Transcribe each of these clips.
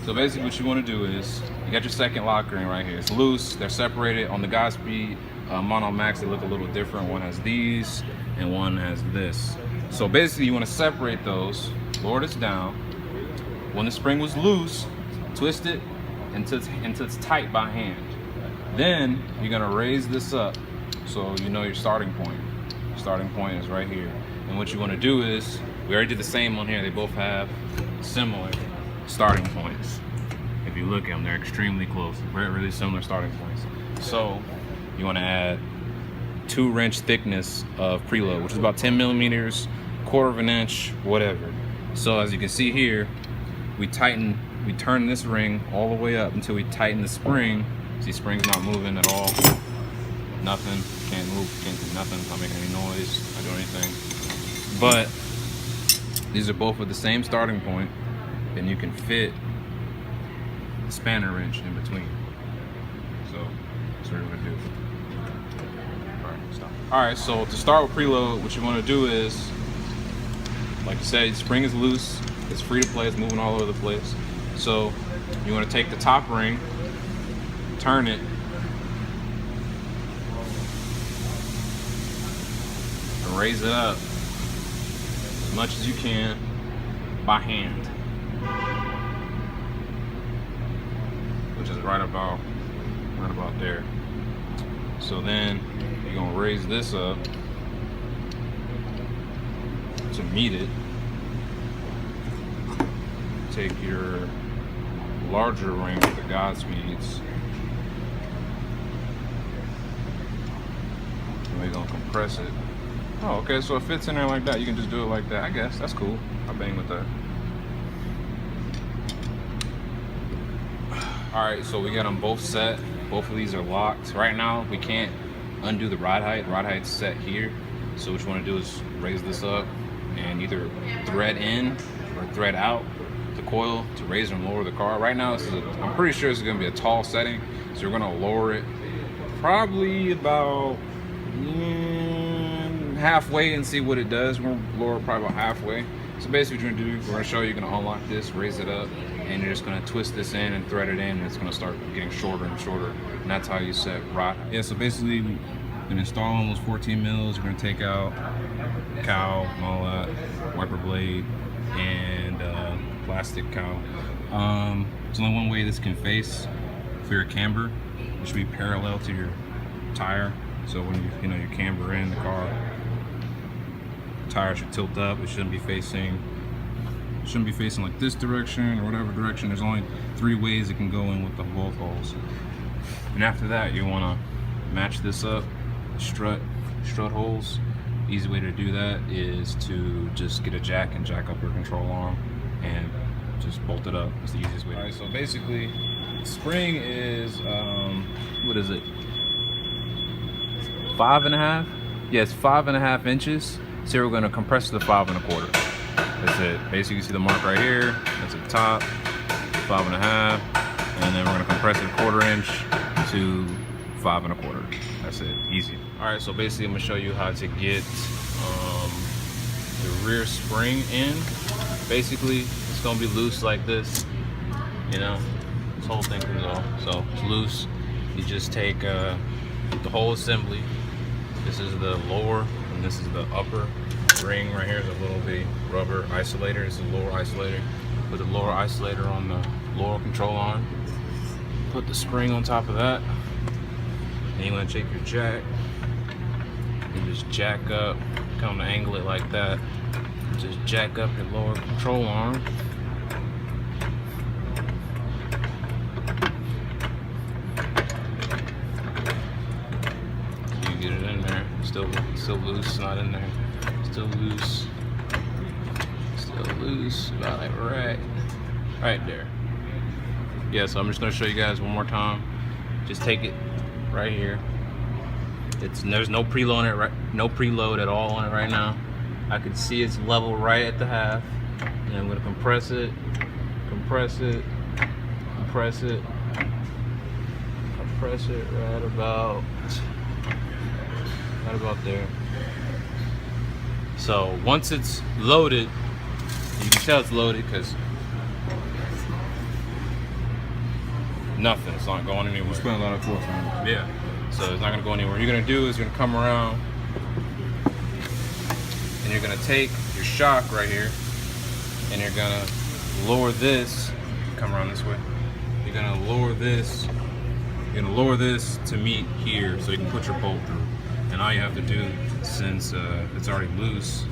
So basically what you want to do is, you got your second lock ring right here. It's loose, they're separated. On the Godspeed MonoMax, they look a little different. One has these and one has this. So basically you want to separate those, lower this down. When the spring was loose, twist it until it's tight by hand. Then you're gonna raise this up so you know your starting point. Starting point is right here. And what you want to do is, we already did the same on here. They both have similar starting points. If you look at them, they're extremely close. Really similar starting points. So you want to add 2 wrench thickness of preload, which is about 10 millimeters, 1/4 of an inch, whatever. So as you can see here, we turn this ring all the way up until we tighten the spring. See, spring's not moving at all. Nothing, can't move, can't do nothing, not making any noise, not doing anything. But these are both with the same starting point, and you can fit the spanner wrench in between. So that's what we're gonna do. Alright, stop. Alright, so to start with preload, what you wanna do is, like I said, the spring is loose, it's free to play, it's moving all over the place. So you wanna take the top ring, turn it, and raise it up as much as you can by hand, which is right about there. So then you're gonna raise this up to meet it. Take your larger ring with the Godspeeds, and we're gonna compress it. Oh, okay, so it fits in there like that. You can just do it like that. I guess that's cool. I bang with that. All right, so we got them both set. Both of these are locked. Right now, we can't undo the rod height. Rod height's set here. So what you want to do is raise this up and either thread in or thread out the coil to raise and lower the car. Right now, I'm pretty sure this is going to be a tall setting, so we're going to lower it probably about halfway and see what it does. We're going to lower it probably about halfway. So basically what you're going to do, we're going to show you, you're going to unlock this, raise it up, and you're just going to twist this in and thread it in, and it's going to start getting shorter and shorter, and that's how you set rod. Yeah, so basically we're going to install on those 14 mils. We're going to take out cowl and all that, wiper blade, and plastic cowl. There's only one way this can face for your camber. It should be parallel to your tire. So when you camber in the car, the tire should tilt up. It shouldn't be facing like this direction or whatever direction. There's only 3 ways it can go in with the both holes. And after that, you want to match this up, strut holes. Easy way to do that is to just get a jack and jack up your control arm and just bolt it up. It's the easiest way. All right, so basically, spring is what is it? 5.5? Yes, 5.5 inches. So we're going to compress to 5 1/4. That's it. Basically, you see the mark right here. That's at the top, 5.5, and then we're going to compress it 1/4 inch to 5 1/4. That's it. Easy. All right. So basically, I'm going to show you how to get the rear spring in. Basically, it's going to be loose like this. This whole thing comes off. So it's loose. You just take the whole assembly. This is the lower and this is the upper ring. Right here is a little bitty rubber isolator. This is the lower isolator. Put the lower isolator on the lower control arm. Put the spring on top of that. And you want to take your jack and just jack up, come to angle it like that. Just jack up your lower control arm. Get it in there. Still loose, not in there. Still loose. About like right there. Yeah, so I'm just gonna show you guys one more time. Just take it right here. There's no preload on it, no preload at all on it right now. I can see it's level right at the half. And I'm gonna compress it right about there. So once it's loaded, you can tell it's loaded because nothing. It's not going anywhere. You spend a lot of force on it. Yeah. So it's not gonna go anywhere. What you're gonna do is you're gonna come around and you're gonna take your shock right here and you're gonna lower this. Come around this way. You're gonna lower this. You're gonna lower this to meet here so you can put your bolt through. And all you have to do, since it's already loose,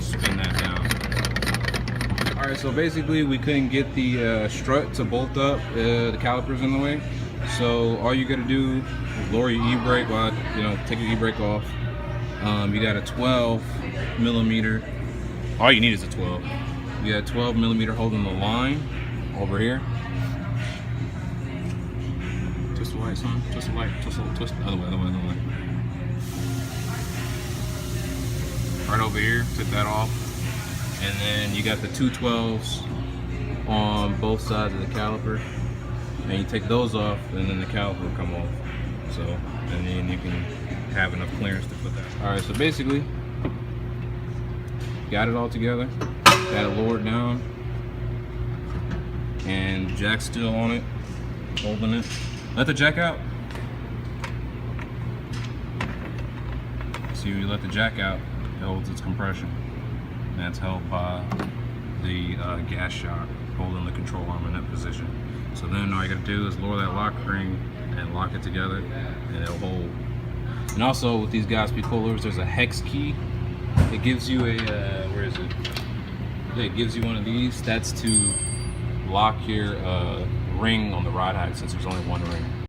spin that down. All right, so basically we couldn't get the strut to bolt up, the calipers in the way. So all you gotta do is lower your e-brake while, take your e-brake off. You got a 12 millimeter. All you need is a 12. You got a 12 millimeter holding the line over here. Twist the light, son. Twist the light. Twist the other way. Right over here. Took that off. And then you got the two 12s on both sides of the caliper. And you take those off, and then the caliper will come off. So, and then you can have enough clearance to put that. All right. So basically, got it all together. Got it lowered down. And jack's still on it, holding it. Let the jack out. See, when you let the jack out, it holds its compression. And that's held by the gas shock, holding the control arm in that position. So then all you gotta do is lower that lock ring and lock it together, and it'll hold. And also with these Godspeed coilovers, there's a hex key. It gives you a, where is it? Yeah, it gives you one of these. That's to lock your ring on the rod height, since there's only one ring.